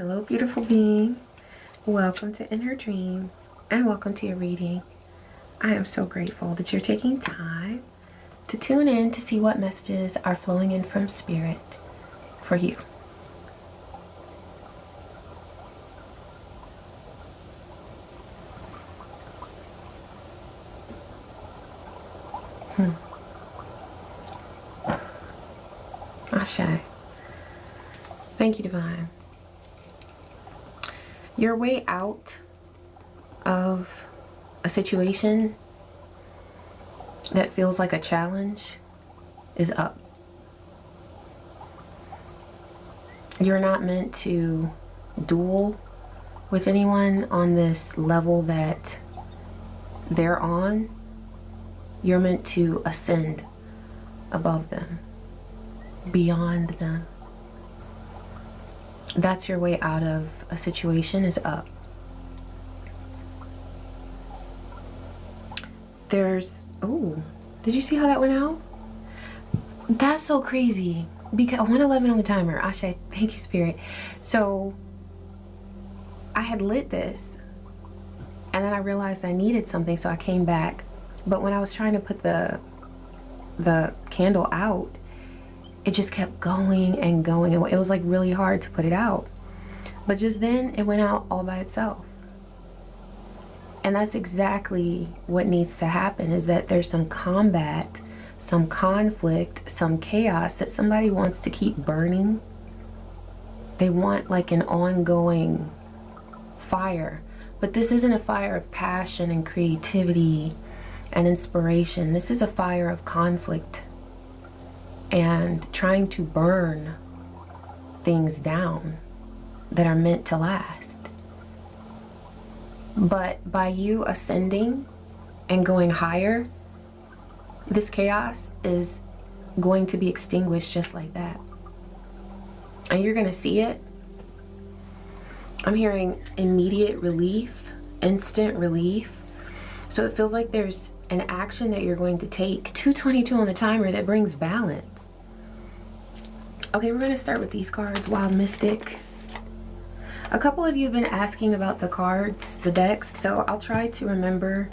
Hello, beautiful being. Welcome to In Her Dreams and welcome to your reading. I am so grateful that you're taking time to tune in to see what messages are flowing in from Spirit for you. Ashe. Thank you, Divine. Your way out of a situation that feels like a challenge is up. You're not meant to duel with anyone on this level that they're on. You're meant to ascend above them, beyond them. That's your way out of a situation, is up. Oh, did you see how that went out? That's so crazy. Because 111 on the timer. Ashe, thank you, Spirit. So I had lit this and then I realized I needed something, so I came back. But when I was trying to put the candle out, it just kept going and going. It was like really hard to put it out. But just then it went out all by itself. And that's exactly what needs to happen, is that there's some combat, some conflict, some chaos that somebody wants to keep burning. They want like an ongoing fire. But this isn't a fire of passion and creativity and inspiration. This is a fire of conflict and trying to burn things down that are meant to last. But by you ascending and going higher, this chaos is going to be extinguished just like that. And you're going to see it. I'm hearing immediate relief, instant relief. So it feels like there's an action that you're going to take, 222 on the timer, that brings balance. Okay, we're going to start with these cards. Wild Mystic. A couple of you have been asking about the cards, the decks, so I'll try to remember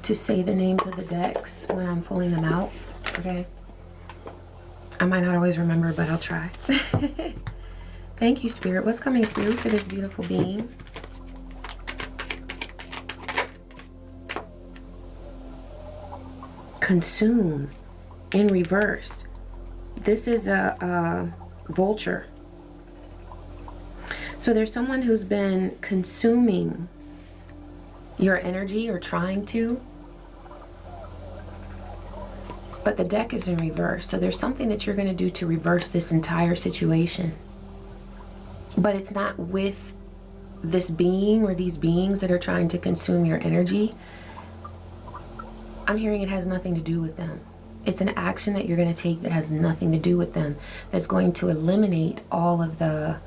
to say the names of the decks when I'm pulling them out, okay? I might not always remember, but I'll try. Thank you, Spirit. What's coming through for this beautiful being? Consume in reverse. This is a vulture. So there's someone who's been consuming your energy or trying to, but the deck is in reverse. So there's something that you're going to do to reverse this entire situation. But it's not with this being or these beings that are trying to consume your energy. I'm hearing it has nothing to do with them. It's an action that you're going to take that has nothing to do with them, that's going to eliminate all of the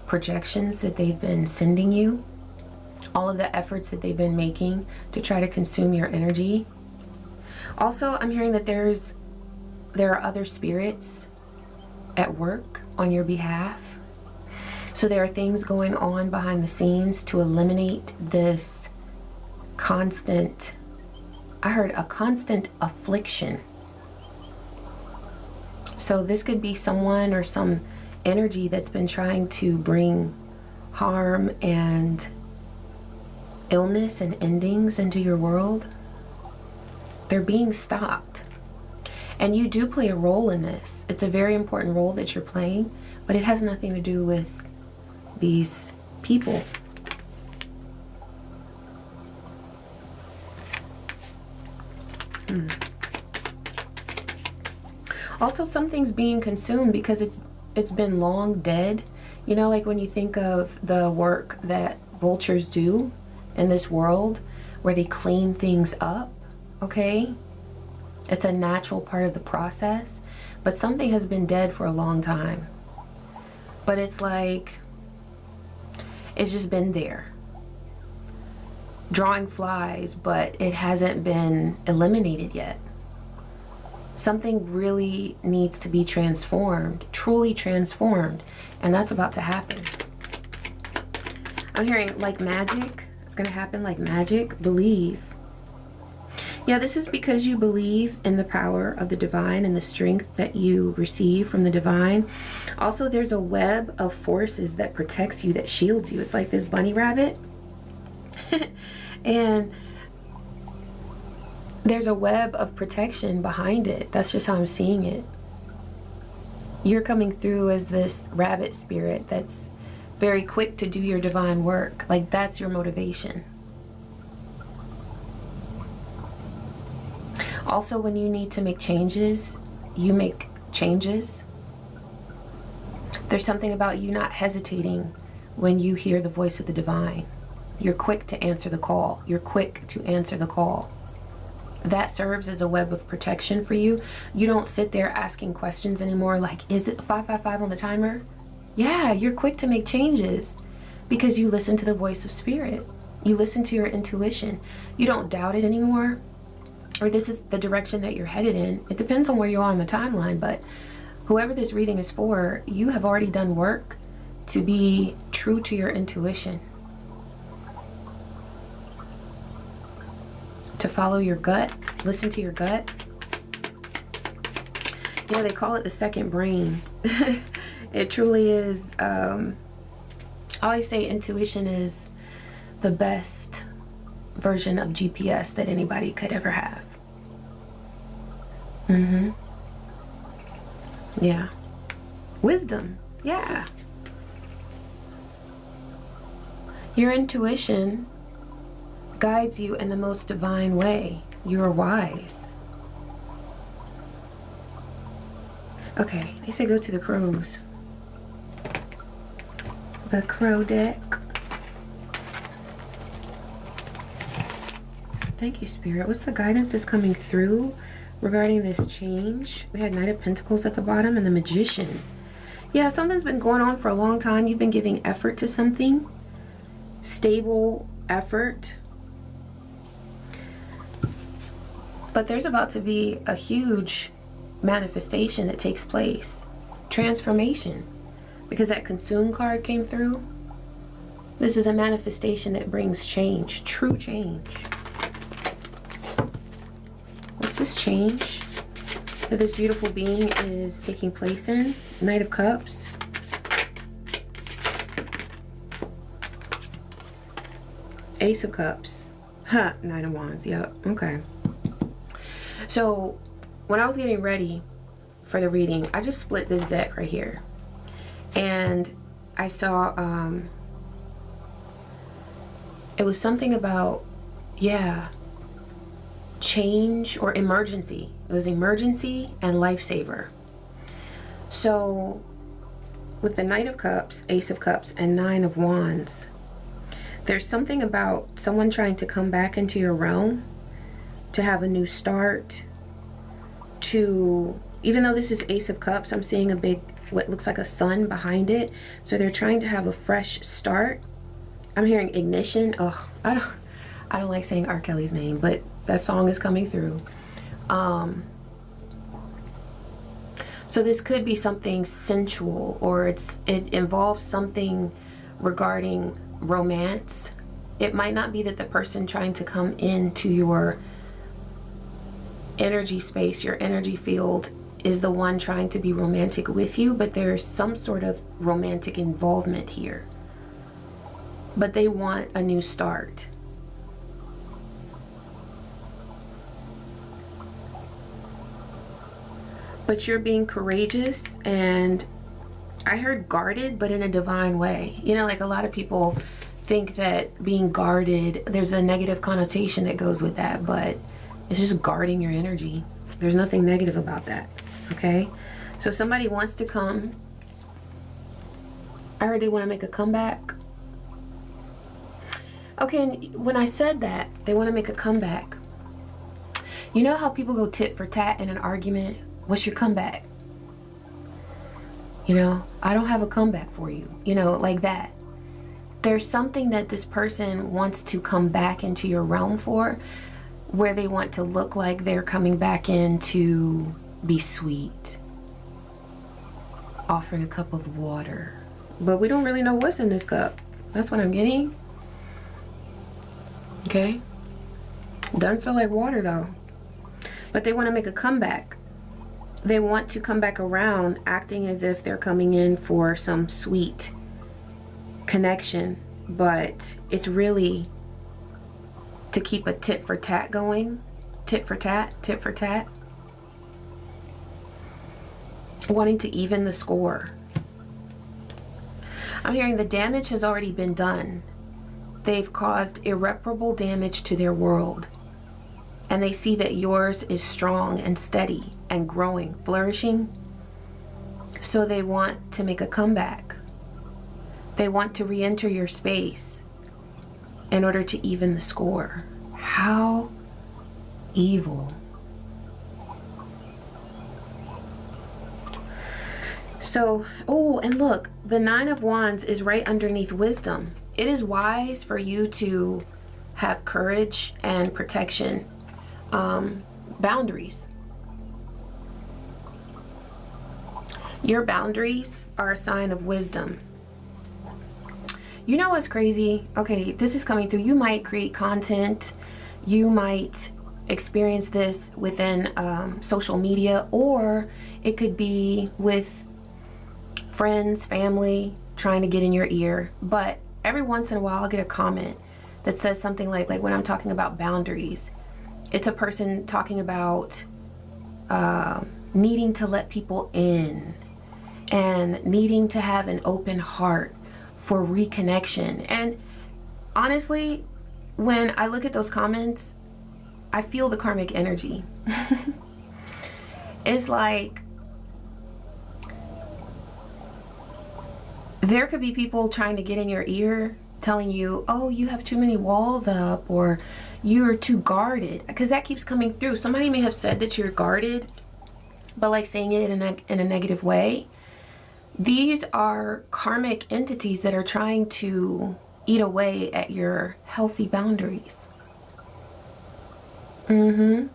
projections that they've been sending you, all of the efforts that they've been making to try to consume your energy. Also, I'm hearing that there are other spirits at work on your behalf. So there are things going on behind the scenes to eliminate this constant, I heard a constant affliction. So this could be someone or some energy that's been trying to bring harm and illness and endings into your world. They're being stopped. And you do play a role in this. It's a very important role that you're playing, but it has nothing to do with these people. Also, something's being consumed because it's been long dead. You know, like when you think of the work that vultures do in this world, where they clean things up, okay? It's a natural part of the process, but something has been dead for a long time. But it's like, it's just been there, drawing flies, but it hasn't been eliminated yet. Something really needs to be transformed, truly transformed, and that's about to happen. I'm hearing like magic. It's going to happen like magic. Believe. Yeah, this is because you believe in the power of the divine and the strength that you receive from the divine. Also, there's a web of forces that protects you, that shields you. It's like this bunny rabbit. And there's a web of protection behind it. That's just how I'm seeing it. You're coming through as this rabbit spirit that's very quick to do your divine work. Like, that's your motivation. Also, when you need to make changes, you make changes. There's something about you not hesitating when you hear the voice of the divine. You're quick to answer the call. You're quick to answer the call. That serves as a web of protection for you. You don't sit there asking questions anymore like, is it 555 on the timer? Yeah, you're quick to make changes because you listen to the voice of spirit. You listen to your intuition. You don't doubt it anymore. Or this is the direction that you're headed in. It depends on where you are on the timeline, but whoever this reading is for, you have already done work to be true to your intuition. To follow your gut, listen to your gut. You know, they call it the second brain. It truly is. I always say intuition is the best version of GPS that anybody could ever have. Yeah. Wisdom. Yeah. Your intuition guides you in the most divine way. You are wise. Okay, they say go to the crows. The crow deck. Thank you, Spirit. What's the guidance that's coming through regarding this change? We had Knight of Pentacles at the bottom and the Magician. Yeah, something's been going on for a long time. You've been giving effort to something. Stable effort. But there's about to be a huge manifestation that takes place. Transformation. Because that Consume card came through. This is a manifestation that brings change. True change. What's this change that this beautiful being is taking place in? Knight of Cups. Ace of Cups. Huh. Knight of Wands. Yep. Okay. So when I was getting ready for the reading, I just split this deck right here. And I saw, it was something about, yeah, change or emergency. It was emergency and lifesaver. So with the Knight of Cups, Ace of Cups, and Nine of Wands, there's something about someone trying to come back into your realm, to have a new start, to, even though this is Ace of Cups, I'm seeing a big, what looks like a sun behind it. So they're trying to have a fresh start. I'm hearing ignition. Oh, I don't like saying R. Kelly's name, but that song is coming through. So this could be something sensual, or it involves something regarding romance. It might not be that the person trying to come into your energy space, your energy field, is the one trying to be romantic with you, but there's some sort of romantic involvement here. But they want a new start. But you're being courageous, and I heard guarded, but in a divine way. You know, like a lot of people think that being guarded, there's a negative connotation that goes with that, but it's just guarding your energy. There's nothing negative about that. Okay, so somebody wants to come. I heard they want to make a comeback. Okay, and when I said that they want to make a comeback, you know how people go tit for tat in an argument? What's your comeback? You know, I don't have a comeback for you. You know, like that. There's something that this person wants to come back into your realm for, where they want to look like they're coming back in to be sweet, offering a cup of water, but we don't really know what's in this cup. That's what I'm getting. Okay. Doesn't feel like water though. But they want to make a comeback. They want to come back around acting as if they're coming in for some sweet connection. But it's really to keep a tit for tat going. Tit for tat, tit for tat. Wanting to even the score. I'm hearing the damage has already been done. They've caused irreparable damage to their world. And they see that yours is strong and steady and growing, flourishing. So they want to make a comeback. They want to re-enter your space in order to even the score. How evil. So, oh, and look, the Nine of Wands is right underneath wisdom. It is wise for you to have courage and protection, boundaries. Your boundaries are a sign of wisdom. You know what's crazy? Okay, this is coming through. You might create content. You might experience this within social media, or it could be with friends, family, trying to get in your ear. But every once in a while I'll get a comment that says something like when I'm talking about boundaries, it's a person talking about needing to let people in and needing to have an open heart for reconnection. And honestly, when I look at those comments, I feel the karmic energy. It's like there could be people trying to get in your ear telling you, oh, you have too many walls up, or you're too guarded, because that keeps coming through. Somebody may have said that you're guarded, but like saying it in a negative way. These are karmic entities that are trying to eat away at your healthy boundaries. They're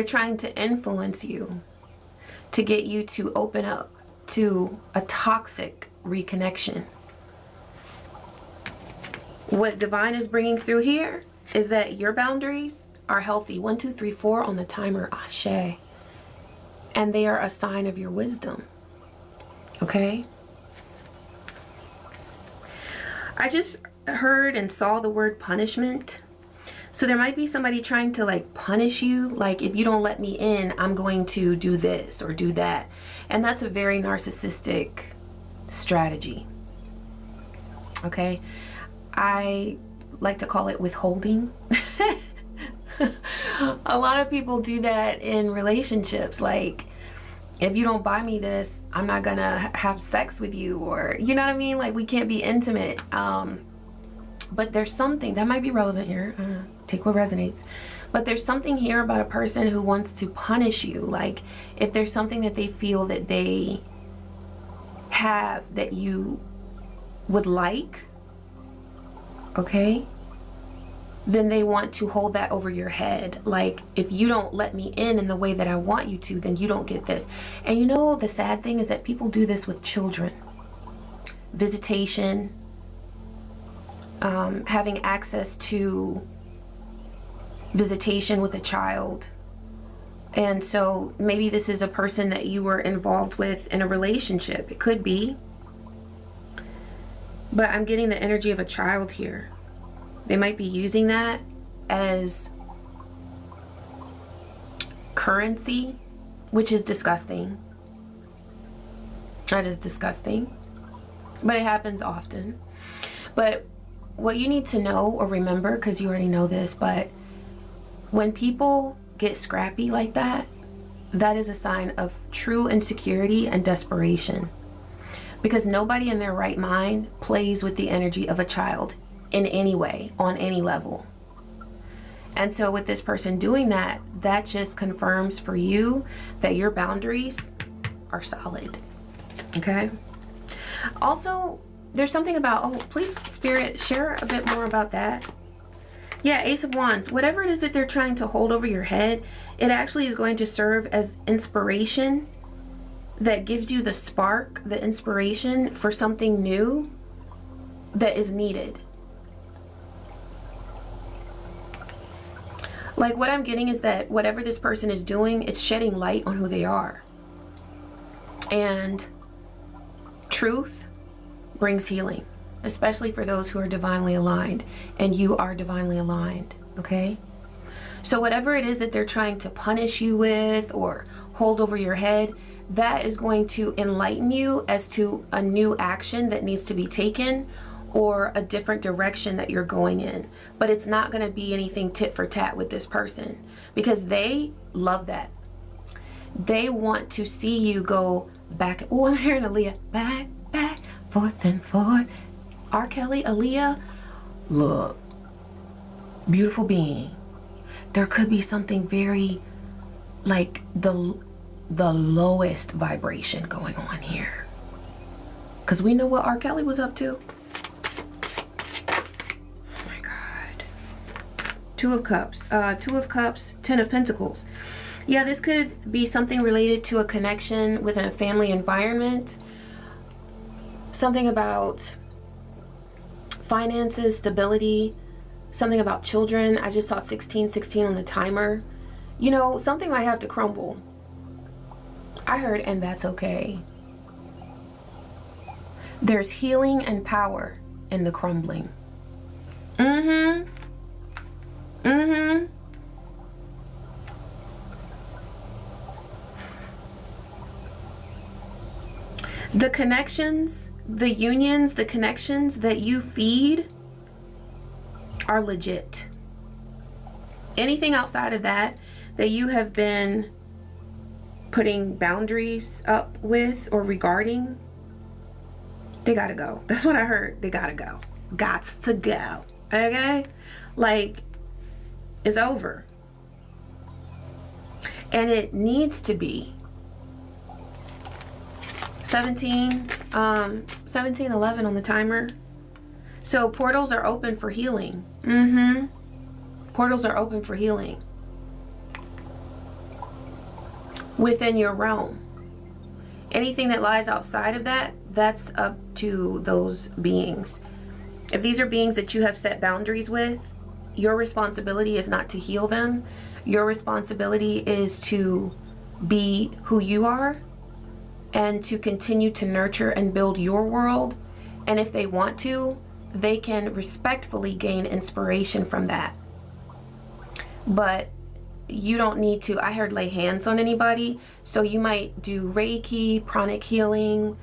trying to influence you to get you to open up to a toxic reconnection. What divine is bringing through here is that your boundaries are healthy. 1, 2, 3, 4 on the timer, Ashe. And they are a sign of your wisdom. Okay? I just heard and saw the word punishment. So there might be somebody trying to like punish you, like if you don't let me in, I'm going to do this or do that. And that's a very narcissistic strategy. Okay? I like to call it withholding. A lot of people do that in relationships. Like, if you don't buy me this, I'm not gonna have sex with you, or you know what I mean? Like, we can't be intimate. But there's something that might be relevant here. Take what resonates. But there's something here about a person who wants to punish you. Like, if there's something that they feel that they have that you would like, okay, then they want to hold that over your head. Like, if you don't let me in the way that I want you to, then you don't get this. And you know, the sad thing is that people do this with children. Visitation, having access to visitation with a child. And so maybe this is a person that you were involved with in a relationship. It could be. But I'm getting the energy of a child here. They might be using that as currency, which is disgusting. That is disgusting. But it happens often. But what you need to know or remember, because you already know this, but when people get scrappy like that, that is a sign of true insecurity and desperation. Because nobody in their right mind plays with the energy of a child in any way, on any level. And so with this person doing that, that just confirms for you that your boundaries are solid. Okay? Also, there's something about, oh, please, Spirit, share a bit more about that. Yeah, Ace of Wands. Whatever it is that they're trying to hold over your head, it actually is going to serve as inspiration that gives you the spark, the inspiration for something new. that is needed. Like, what I'm getting is that whatever this person is doing, it's shedding light on who they are. And truth brings healing, especially for those who are divinely aligned. And you are divinely aligned, okay? So whatever it is that they're trying to punish you with or hold over your head, that is going to enlighten you as to a new action that needs to be taken, or a different direction that you're going in. But it's not going to be anything tit for tat with this person, because they love that. They want to see you go back. Oh, I'm hearing Aaliyah. Back, forth and forth. R. Kelly, Aaliyah. Look, beautiful being. There could be something very like the lowest vibration going on here, because we know what R. Kelly was up to. Two of Cups, Ten of Pentacles. Yeah, this could be something related to a connection within a family environment. Something about finances, stability, something about children. I just saw 1616 on the timer. You know, something might have to crumble. I heard, and that's okay. There's healing and power in the crumbling. The connections, the unions, the connections that you feed are legit. Anything outside of that you have been putting boundaries up with or regarding, they gotta go. That's what I heard. They gotta go. Gots to go. Okay? Like, it's over. And it needs to be. 1711 on the timer. So portals are open for healing. Portals are open for healing within your realm. Anything that lies outside of that, that's up to those beings. If these are beings that you have set boundaries with, your responsibility is not to heal them. Your responsibility is to be who you are and to continue to nurture and build your world. And if they want to, they can respectfully gain inspiration from that. But you don't need to, I heard, lay hands on anybody. So you might do Reiki, pranic healing.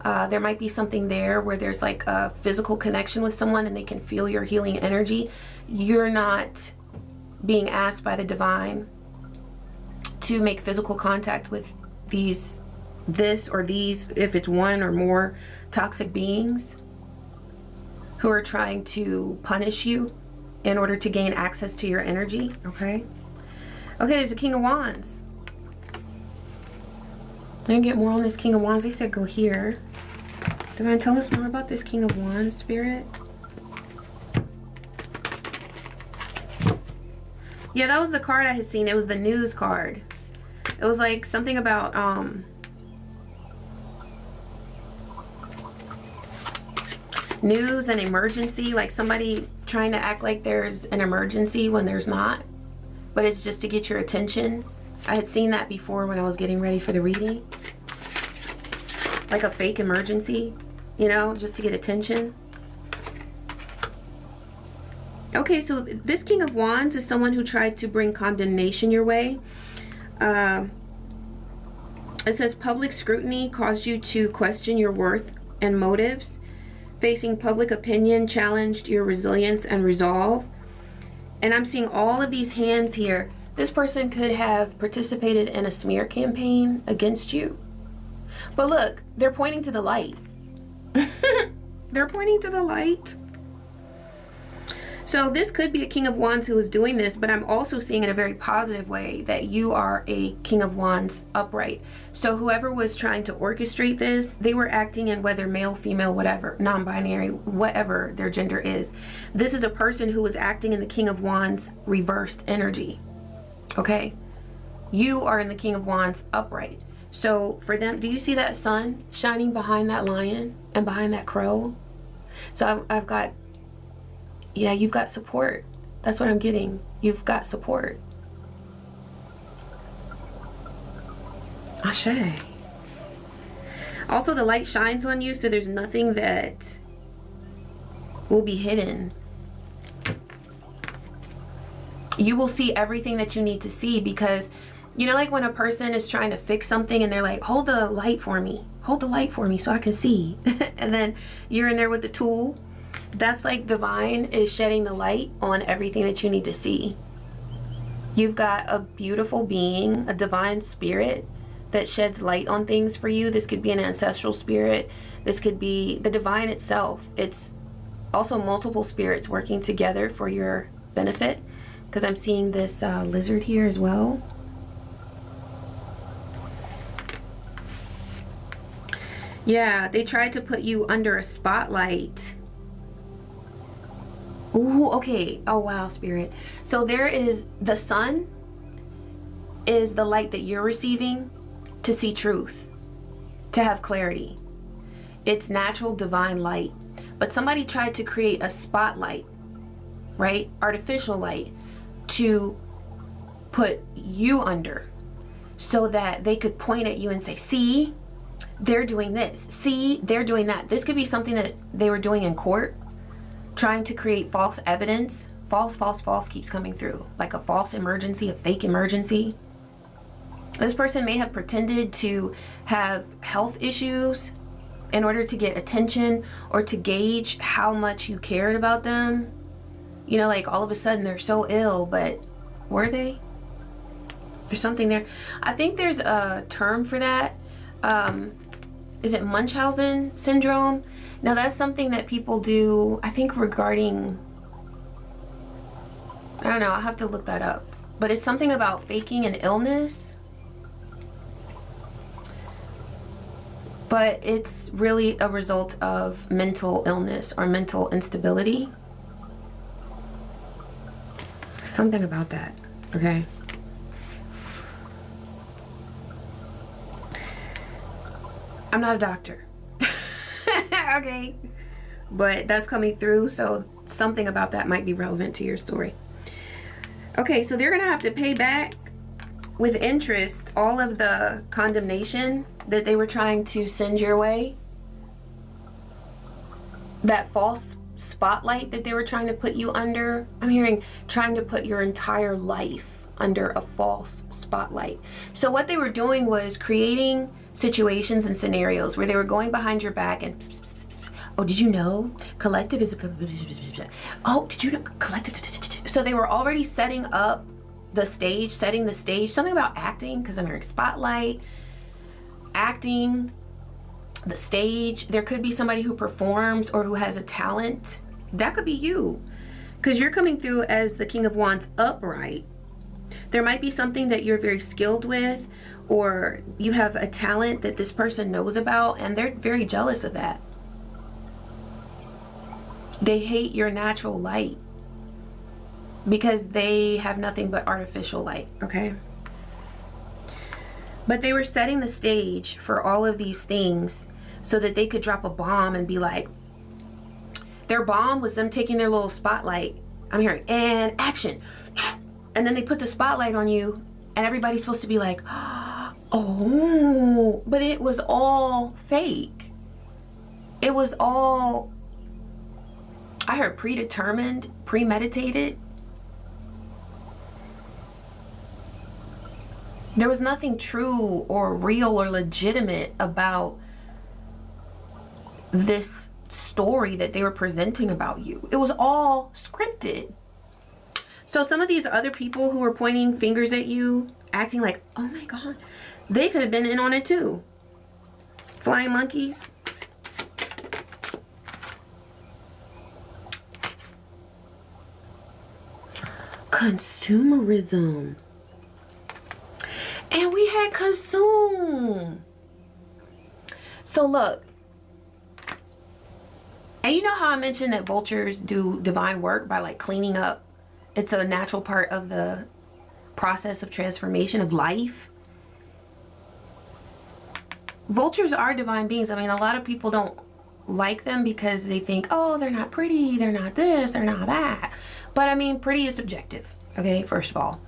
There might be something there where there's like a physical connection with someone and they can feel your healing energy. You're not being asked by the divine to make physical contact with these, if it's one or more toxic beings who are trying to punish you in order to gain access to your energy. Okay, there's a King of Wands. I didn't get more on this King of Wands. They said go here. Divine, tell us more about this King of Wands, Spirit. Yeah, that was the card I had seen. It was the news card. It was like something about news and emergency, like somebody trying to act like there's an emergency when there's not, but it's just to get your attention. I had seen that before when I was getting ready for the reading, like a fake emergency, you know, just to get attention. Okay, so this King of Wands is someone who tried to bring condemnation your way. It says public scrutiny caused you to question your worth and motives. Facing public opinion challenged your resilience and resolve. And I'm seeing all of these hands here. This person could have participated in a smear campaign against you. But look, they're pointing to the light. They're pointing to the light. So this could be a King of Wands who is doing this, but I'm also seeing in a very positive way that you are a King of Wands upright. So whoever was trying to orchestrate this, they were acting in, whether male, female, whatever, non-binary, whatever their gender is. This is a person who was acting in the King of Wands reversed energy. Okay? You are in the King of Wands upright. So for them, do you see that sun shining behind that lion and behind that crow? So I've got, yeah, you've got support. That's what I'm getting. You've got support. Ashe. Also, the light shines on you, so there's nothing that will be hidden. You will see everything that you need to see, because, you know, like when a person is trying to fix something and they're like, hold the light for me. Hold the light for me so I can see. And then you're in there with the tool. That's like divine is shedding the light on everything that you need to see. You've got a beautiful being, a divine spirit that sheds light on things for you. This could be an ancestral spirit. This could be the divine itself. It's also multiple spirits working together for your benefit, because I'm seeing this lizard here as well. Yeah, they tried to put you under a spotlight. Ooh, okay. Oh, wow, spirit. So there is the sun is the light that you're receiving to see truth, to have clarity. It's natural divine light. But somebody tried to create a spotlight, right? Artificial light to put you under, so that they could point at you and say, see, they're doing this. See, they're doing that. This could be something that they were doing in court, trying to create false evidence. False, false, false keeps coming through. Like a false emergency, a fake emergency. This person may have pretended to have health issues in order to get attention or to gauge how much you cared about them. You know, like all of a sudden they're so ill, but were they? There's something there. I think there's a term for that. Is it Munchausen syndrome? Now that's something that people do, I think, regarding, I don't know, I'll have to look that up. But it's something about faking an illness. But it's really a result of mental illness or mental instability. Something about that, okay? I'm not a doctor. Okay, but that's coming through, so something about that might be relevant to your story. Okay, so they're gonna have to pay back with interest all of the condemnation that they were trying to send your way. That false spotlight that they were trying to put you under. I'm hearing trying to put your entire life under a false spotlight. So what they were doing was creating situations and scenarios where they were going behind your back and, oh, did you know collective is, oh, did you know collective? So they were already setting up the stage, setting the stage. Something about acting, because I'm hearing spotlight, acting, the stage. There could be somebody who performs or who has a talent. That could be you, because you're coming through as the King of Wands upright. There might be something that you're very skilled with, or you have a talent that this person knows about, and they're very jealous of that. They hate your natural light because they have nothing but artificial light, okay? But they were setting the stage for all of these things so that they could drop a bomb and be like, their bomb was them taking their little spotlight. I'm hearing, and action. And then they put the spotlight on you, and everybody's supposed to be like, oh, but it was all fake. It was all, I heard predetermined, premeditated. There was nothing true or real or legitimate about this story that they were presenting about you. It was all scripted. So some of these other people who were pointing fingers at you, acting like, oh my God, they could have been in on it too. Flying monkeys. Consumerism. And we had consume. So look, and you know how I mentioned that vultures do divine work by like cleaning up. It's a natural part of the process of transformation of life. Vultures are divine beings. I mean, a lot of people don't like them because they think, oh, they're not pretty, they're not this, they're not that. But I mean, pretty is subjective, okay, first of all.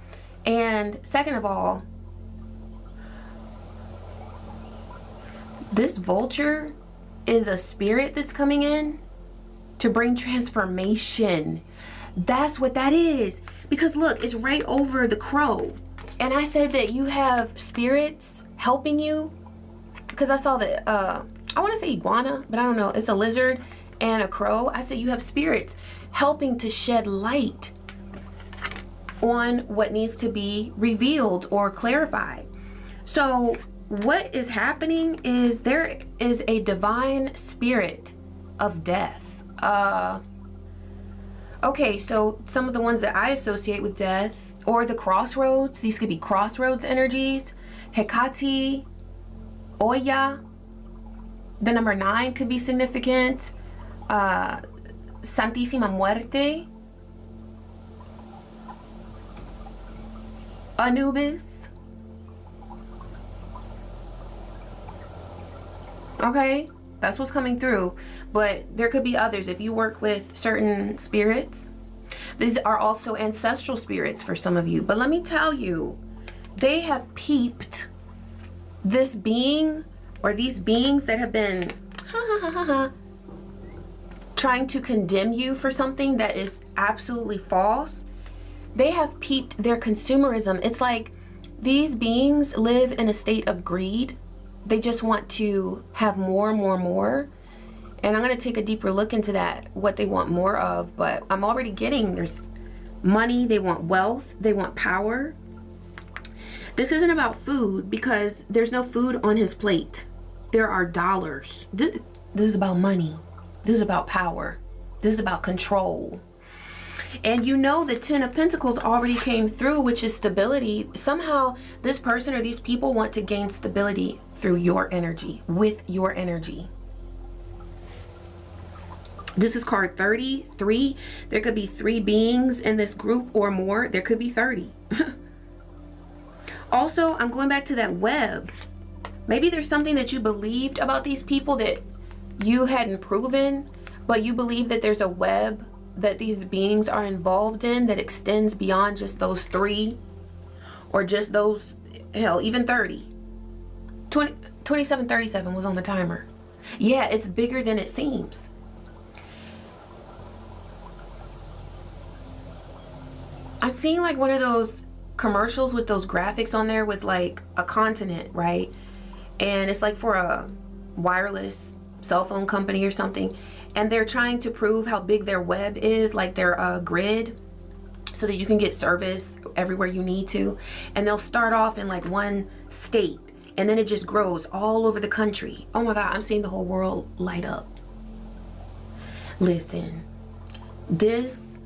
And second of all, this vulture is a spirit that's coming in to bring transformation. That's what that is. Because look, it's right over the crow. And I said that you have spirits helping you. Because I saw that, I want to say iguana, but I don't know. It's a lizard and a crow. I said you have spirits helping to shed light on what needs to be revealed or clarified. So what is happening is there is a divine spirit of death. Okay, so some of the ones that I associate with death, or the crossroads, these could be crossroads energies. Hecate, Oya, the number 9 could be significant. Santísima Muerte, Anubis. Okay, that's what's coming through. But there could be others. If you work with certain spirits, these are also ancestral spirits for some of you. But let me tell you, they have peeped this being, or these beings that have been trying to condemn you for something that is absolutely false. They have peeped their consumerism. It's like these beings live in a state of greed. They just want to have more, more, more. And I'm going to take a deeper look into that, what they want more of. But I'm already getting, there's money, they want wealth, they want power. This isn't about food because there's no food on his plate. There are dollars. This is about money. This is about power. This is about control. And you know the 10 of Pentacles already came through, which is stability. Somehow this person or these people want to gain stability through your energy, with your energy. This is card 33. There could be 3 beings in this group or more. There could be 30. Also, I'm going back to that web. Maybe there's something that you believed about these people that you hadn't proven, but you believe that there's a web that these beings are involved in that extends beyond just those 3 or just those, hell, even 30. 2737 was on the timer. Yeah, it's bigger than it seems. I'm seeing like one of those commercials with those graphics on there with like a continent, right? And it's like for a wireless cell phone company or something. And they're trying to prove how big their web is, like their grid, so that you can get service everywhere you need to. And they'll start off in like one state and then it just grows all over the country. Oh my God, I'm seeing the whole world light up. Listen, this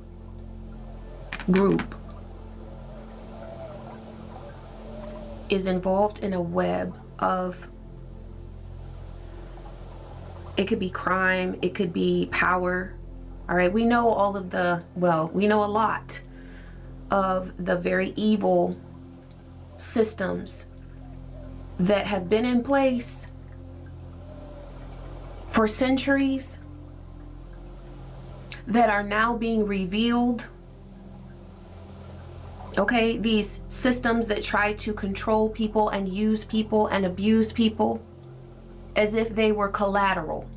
group is involved in a web of, it could be crime, it could be power. All right, we know all of the, well, we know a lot of the very evil systems that have been in place for centuries that are now being revealed. Okay, these systems that try to control people and use people and abuse people as if they were collateral.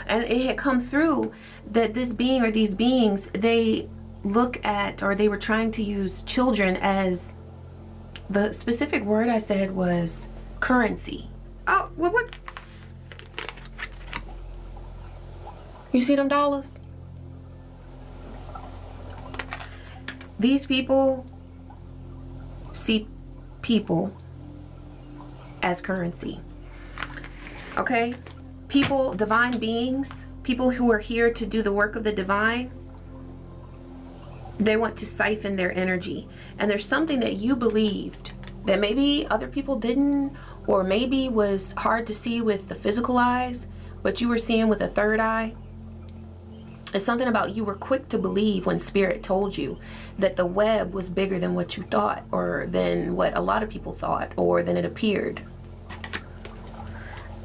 And it had come through that this being or these beings, they look at, or they were trying to use children as, the specific word I said was currency. Oh, what? You see them dollars? These people see people as currency. Okay? People, divine beings, people who are here to do the work of the divine, they want to siphon their energy. And there's something that you believed that maybe other people didn't, or maybe was hard to see with the physical eyes, but you were seeing with a third eye. It's something about you were quick to believe when Spirit told you that the web was bigger than what you thought, or than what a lot of people thought, or than it appeared.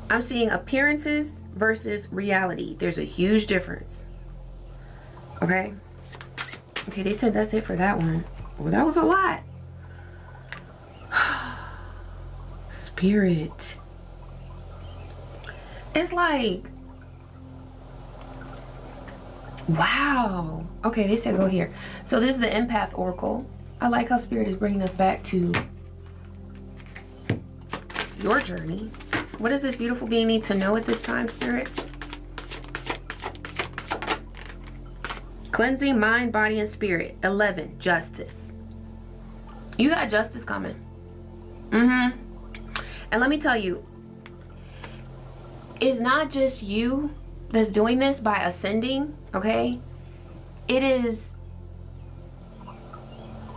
I'm seeing appearances versus reality. There's a huge difference. Okay? Okay, they said that's it for that one. Well, that was a lot. Spirit. It's like, wow. Okay, they said go here. So this is the empath oracle. I like how Spirit is bringing us back to your journey. What does this beautiful being need to know at this time, Spirit? Cleansing mind, body, and spirit. 11, justice. You got justice coming. And let me tell you, it's not just you that's doing this by ascending, okay? It is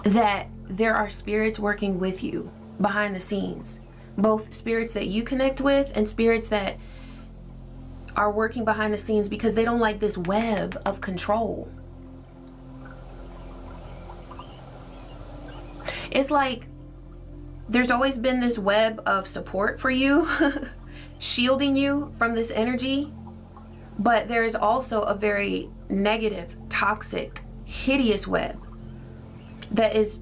that there are spirits working with you behind the scenes. Both spirits that you connect with and spirits that are working behind the scenes because they don't like this web of control. It's like there's always been this web of support for you, shielding you from this energy, but there is also a very negative, toxic, hideous web that is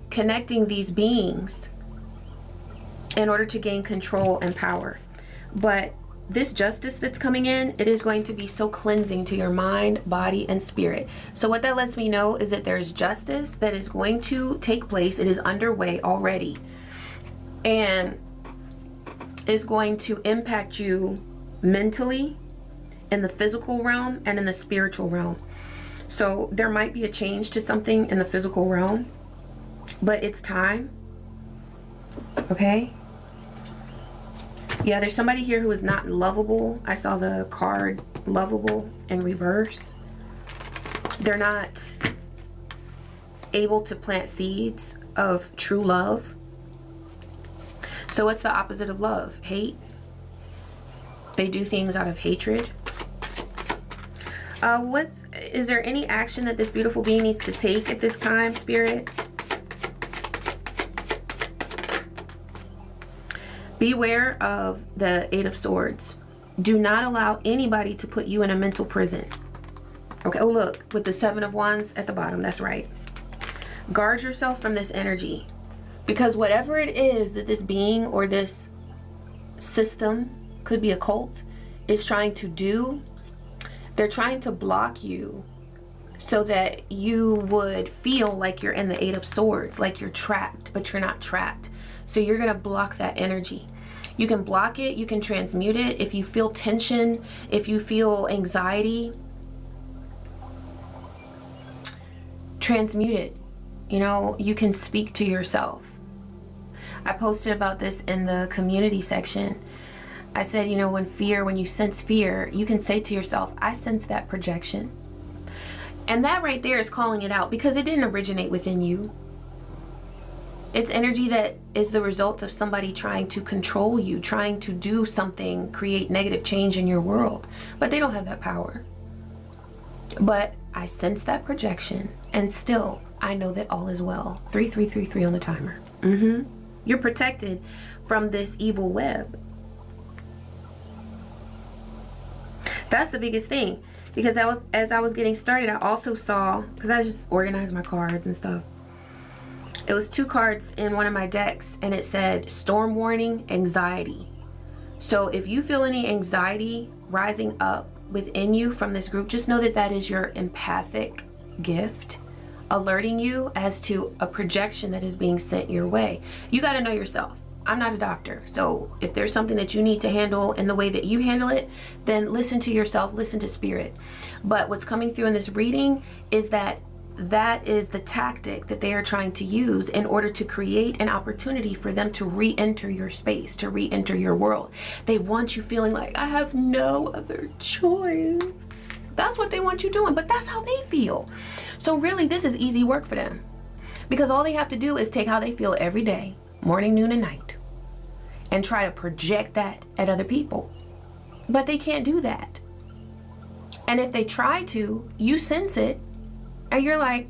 connecting these beings in order to gain control and power. But this justice that's coming in, it is going to be so cleansing to your mind, body, and spirit. So what that lets me know is that there's justice that is going to take place. It is underway already. And is going to impact you mentally, in the physical realm, and in the spiritual realm. So there might be a change to something in the physical realm, but it's time. Okay? Yeah, there's somebody here who is not lovable. I saw the card lovable in reverse. They're not able to plant seeds of true love. So what's the opposite of love? Hate. They do things out of hatred. Is there any action that this beautiful being needs to take at this time, Spirit? Beware of the Eight of Swords. Do not allow anybody to put you in a mental prison. Okay, oh look, with the Seven of Wands at the bottom, that's right. Guard yourself from this energy. Because whatever it is that this being or this system, could be a cult, is trying to do, they're trying to block you so that you would feel like you're in the Eight of Swords, like you're trapped, but you're not trapped. So you're going to block that energy. You can block it, you can transmute it. If you feel tension, if you feel anxiety, transmute it. You know, you can speak to yourself. I posted about this in the community section. I said, you know, when you sense fear, you can say to yourself, I sense that projection. And that right there is calling it out because it didn't originate within you. It's energy that is the result of somebody trying to control you, trying to do something, create negative change in your world. But they don't have that power. But I sense that projection, and still, I know that all is well. 3333 on the timer. You're protected from this evil web. That's the biggest thing. Because as I was getting started, I also saw, because I just organized my cards and stuff. It was 2 cards in one of my decks, and it said storm warning, anxiety. So if you feel any anxiety rising up within you from this group, just know that that is your empathic gift alerting you as to a projection that is being sent your way. You got to know yourself. I'm not a doctor, so if there's something that you need to handle in the way that you handle it, then listen to yourself, listen to spirit. But what's coming through in this reading is that is the tactic that they are trying to use in order to create an opportunity for them to re-enter your space, to re-enter your world. They want you feeling like, I have no other choice. That's what they want you doing, but that's how they feel. So really, this is easy work for them, because all they have to do is take how they feel every day, morning, noon, and night, and try to project that at other people. But they can't do that. And if they try to, you sense it, and you're like,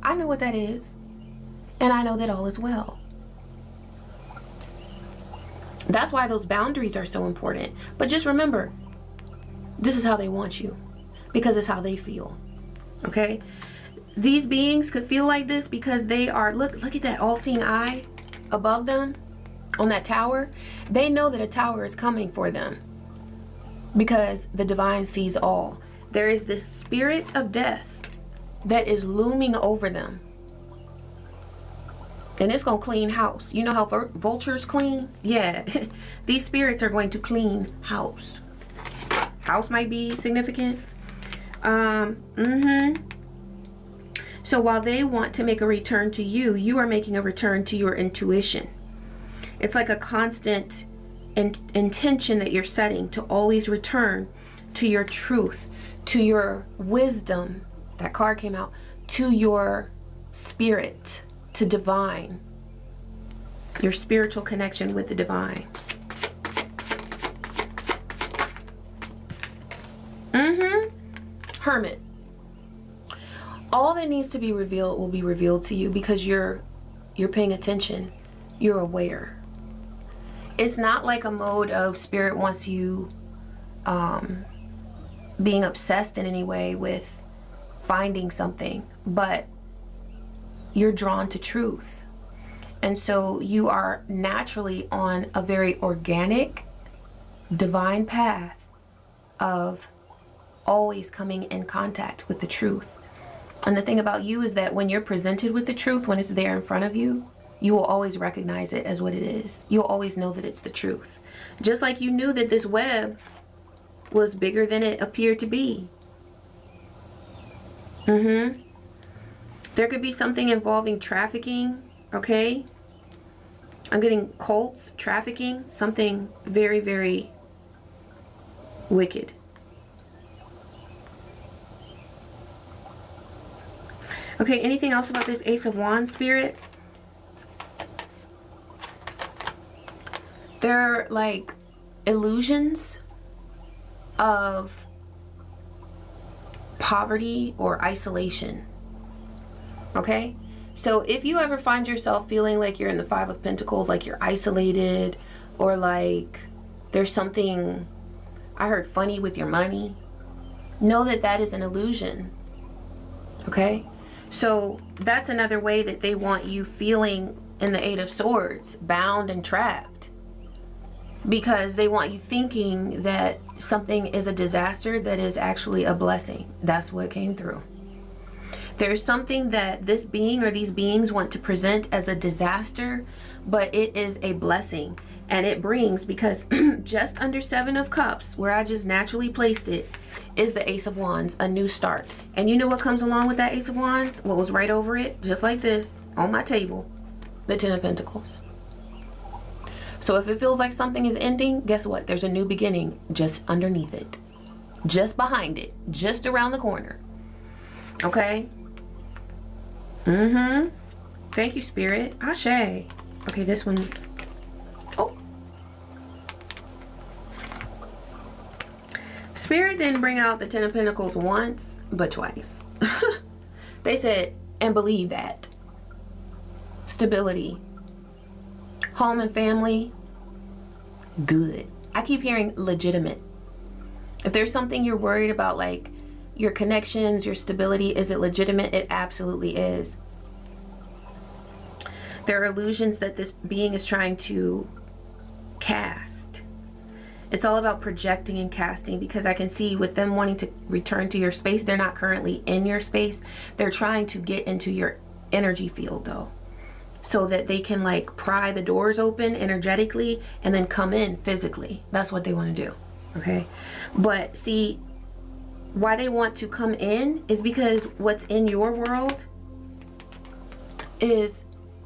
I know what that is, and I know that all is well. That's why those boundaries are so important. But just remember, This is how they want you, because it's how they feel. Okay? These beings could feel like this because they are, look at that all-seeing eye above them on that tower. They know that a tower is coming for them because the divine sees all. There is this spirit of death that is looming over them. And it's going to clean house. You know how vultures clean? Yeah. These spirits are going to clean house. House might be significant. So while they want to make a return to you, you are making a return to your intuition. It's like a constant intention that you're setting to always return to your truth, to your wisdom. That card came out. To your spirit, to divine. Your spiritual connection with the divine. Hermit. All that needs to be revealed will be revealed to you because you're paying attention. You're aware. It's not like a mode of spirit wants you being obsessed in any way with finding something, but you're drawn to truth. And so you are naturally on a very organic, divine path of always coming in contact with the truth. And the thing about you is that when you're presented with the truth, when it's there in front of you, you will always recognize it as what it is. You'll always know that it's the truth. Just like you knew that this web was bigger than it appeared to be. There could be something involving trafficking, okay? I'm getting cults, trafficking, something very, very wicked. Okay, anything else about this Ace of Wands spirit? They're like illusions of poverty or isolation. Okay? So if you ever find yourself feeling like you're in the Five of Pentacles, like you're isolated, or like there's something, I heard, funny with your money, know that that is an illusion. Okay? So that's another way that they want you feeling in the Eight of Swords, bound and trapped. Because they want you thinking that something is a disaster that is actually a blessing. That's what came through. There's something that this being or these beings want to present as a disaster, but it is a blessing. And it brings, because just under Seven of Cups, where I just naturally placed it, is the Ace of Wands, a new start. And you know what comes along with that Ace of Wands? What was right over it, just like this, on my table? The Ten of Pentacles. So if it feels like something is ending, guess what? There's a new beginning just underneath it. Just behind it. Just around the corner. Okay? Thank you, Spirit. Ashe. Okay, this one. Oh. Spirit didn't bring out the Ten of Pentacles once, but twice. They said, and believe that. Stability. Home and family. Good. I keep hearing legitimate. If there's something you're worried about, like your connections, your stability, is it legitimate? It absolutely is. There are illusions that this being is trying to cast. It's all about projecting and casting, because I can see with them wanting to return to your space, they're not currently in your space. They're trying to get into your energy field though, so that they can like pry the doors open energetically and then come in physically. That's what they want to do. Okay. But see, why they want to come in is because what's in your world is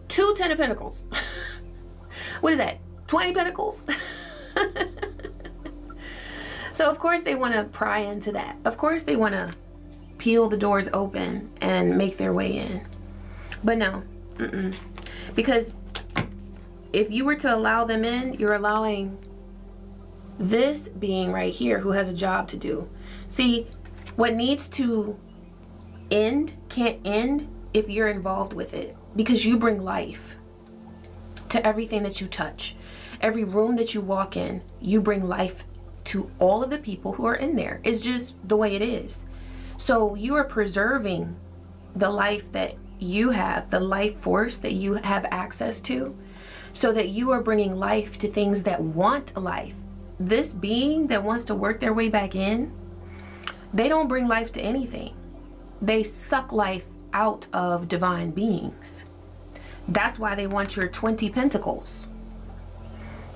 2 Ten of Pentacles. What is that? 20 Pentacles? So of course they want to pry into that. Of course they want to peel the doors open and make their way in. But no. Because if you were to allow them in, you're allowing this being right here who has a job to do. See, what needs to end can't end if you're involved with it, because you bring life to everything that you touch. Every room that you walk in, you bring life to all of the people who are in there. It's just the way it is. So you are preserving the life that you have, the life force that you have access to, so that you are bringing life to things that want life. This being that wants to work their way back in, they don't bring life to anything. They suck life out of divine beings. That's why they want your 20 pentacles.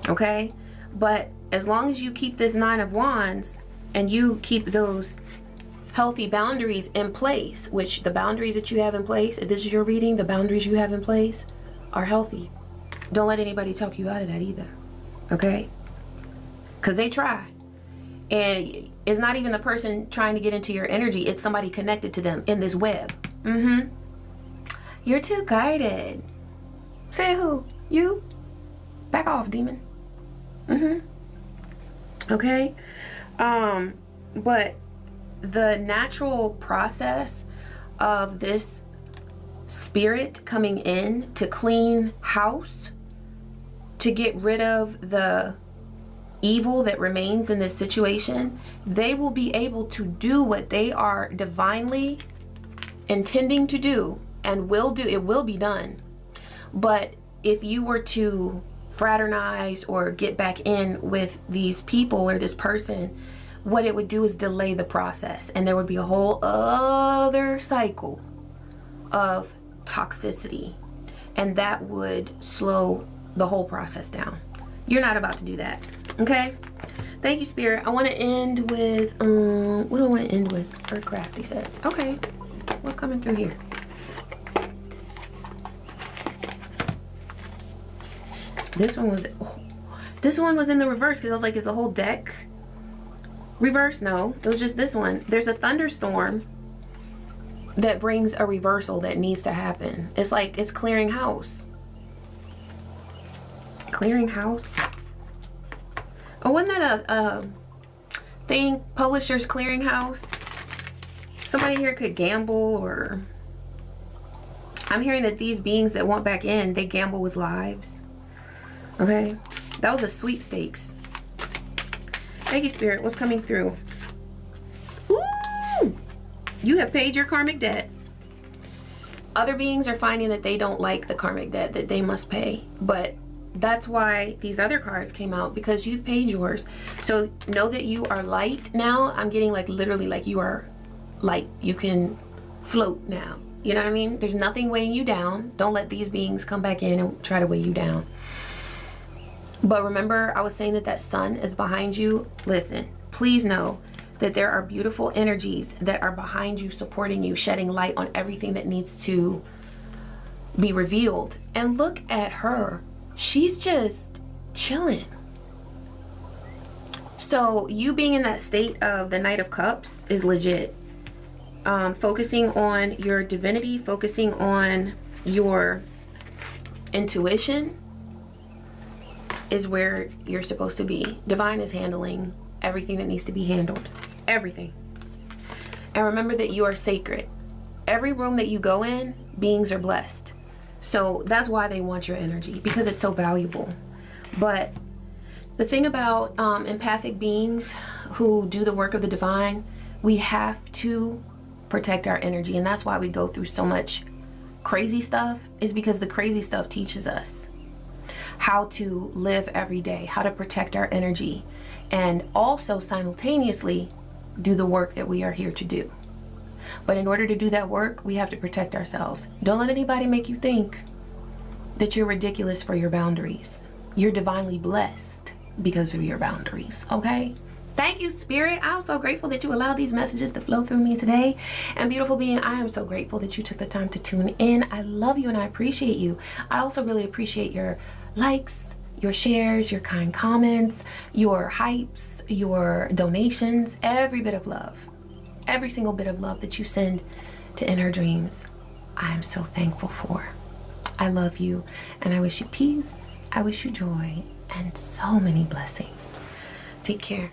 Okay? But as long as you keep this 9 of Wands and you keep those healthy boundaries in place, which the boundaries that you have in place, if this is your reading, the boundaries you have in place are healthy. Don't let anybody talk you out of that either. Okay? Because they try. And it's not even the person trying to get into your energy. It's somebody connected to them in this web. You're too guarded. Say who? You? Back off, demon. Okay? But the natural process of this spirit coming in to clean house, to get rid of the evil that remains in this situation, they will be able to do what they are divinely intending to do, and will do. It will be done. But if you were to fraternize or get back in with these people or this person, what it would do is delay the process, and there would be a whole other cycle of toxicity, and that would slow the whole process down. You're not about to do that. Okay? Thank you, Spirit. I want to end with what do I want to end with? Earthcraft, he said. Okay. What's coming through here? This one was in the reverse, because I was like, is the whole deck reverse? No, it was just this one. There's a thunderstorm that brings a reversal that needs to happen. It's like it's clearing house. Clearing house. Oh, wasn't that a thing? Publishers Clearinghouse? Somebody here could gamble, or I'm hearing that these beings that want back in, they gamble with lives. Okay, that was a sweepstakes. Thank you, Spirit. What's coming through? Ooh! You have paid your karmic debt. Other beings are finding that they don't like the karmic debt that they must pay, but that's why these other cards came out, because you've paid yours. So know that you are light now. I'm getting like literally like you are light. You can float now. You know what I mean? There's nothing weighing you down. Don't let these beings come back in and try to weigh you down. But remember, I was saying that that sun is behind you. Listen, please know that there are beautiful energies that are behind you, supporting you, shedding light on everything that needs to be revealed. And look at her. She's just chilling. So you being in that state of the Knight of Cups is legit. Focusing on your divinity, focusing on your intuition is where you're supposed to be. Divine is handling everything that needs to be handled. Everything. And remember that you are sacred. Every room that you go in, beings are blessed. So that's why they want your energy, because it's so valuable. But the thing about empathic beings who do the work of the divine, we have to protect our energy. And that's why we go through so much crazy stuff, is because the crazy stuff teaches us how to live every day, how to protect our energy, and also simultaneously do the work that we are here to do. But in order to do that work, we have to protect ourselves. Don't let anybody make you think that you're ridiculous for your boundaries. You're divinely blessed because of your boundaries, okay? Thank you, Spirit. I'm so grateful that you allowed these messages to flow through me today. And beautiful being, I am so grateful that you took the time to tune in. I love you and I appreciate you. I also really appreciate your likes, your shares, your kind comments, your hypes, your donations, every bit of love. Every single bit of love that you send to In Her Dreams, I am so thankful for. I love you, and I wish you peace, I wish you joy, and so many blessings. Take care.